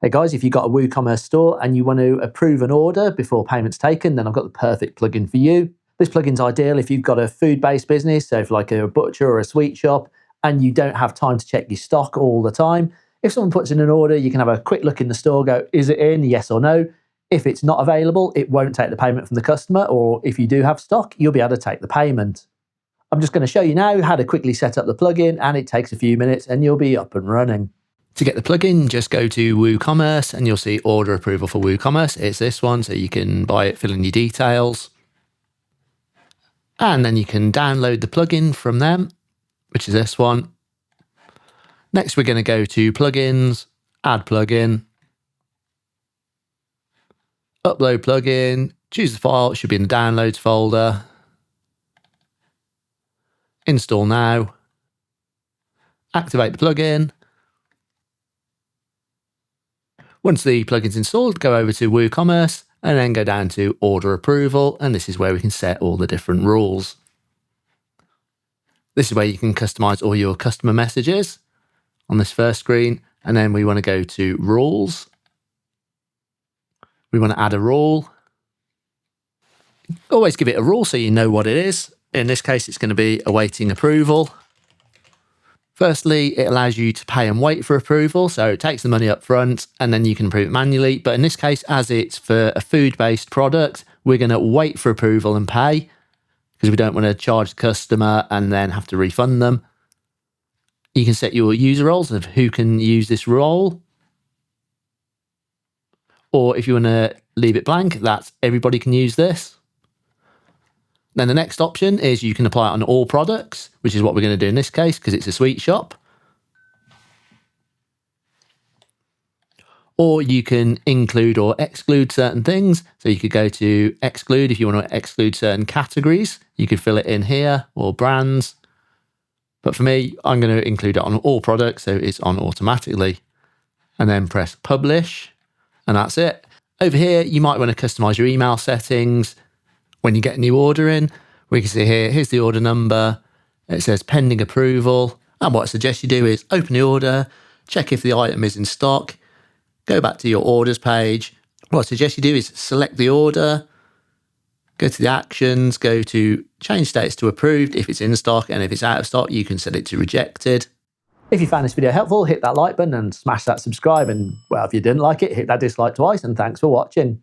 Hey guys, if you've got a WooCommerce store and you want to approve an order before payment's taken, then I've got the perfect plugin for you. This plugin's ideal if you've got a food-based business, so if like a butcher or a sweet shop, and you don't have time to check your stock all the time. If someone puts in an order, you can have a quick look in the store, go, is it in, yes or no? If it's not available, it won't take the payment from the customer, or if you do have stock, you'll be able to take the payment. I'm just going to show you now how to quickly set up the plugin, and it takes a few minutes and you'll be up and running. To get the plugin, just go to WooCommerce and you'll see order approval for WooCommerce. It's this one, so you can buy it, fill in your details. And then you can download the plugin from them, which is this one. Next, we're going to go to plugins, add plugin, upload plugin, choose the file, it should be in the downloads folder. Install now. Activate the plugin. Once the plugin's installed, go over to WooCommerce and then go down to order approval. And this is where we can set all the different rules. This is where you can customize all your customer messages on this first screen. And then we want to go to rules. We want to add a rule. Always give it a rule so you know what it is. In this case, it's going to be awaiting approval. Firstly, it allows you to pay and wait for approval, so it takes the money up front and then you can approve it manually. But in this case, as it's for a food-based product, we're going to wait for approval and pay because we don't want to charge the customer and then have to refund them. You can set your user roles of who can use this role. Or if you want to leave it blank, that's everybody can use this. Then the next option is you can apply it on all products, which is what we're going to do in this case because it's a sweet shop. Or you can include or exclude certain things. So you could go to exclude if you want to exclude certain categories. You could fill it in here or brands. But for me, I'm going to include it on all products, so it's on automatically. And then press publish, and that's it. Over here, you might want to customize your email settings. When you get a new order in, we can see here, here's the order number. It says pending approval. And what I suggest you do is open the order, check if the item is in stock, go back to your orders page. What I suggest you do is select the order, go to the actions, go to change status to approved if it's in stock, and if it's out of stock, you can set it to rejected. If you found this video helpful, hit that like button and smash that subscribe. And well, if you didn't like it, hit that dislike twice, and thanks for watching.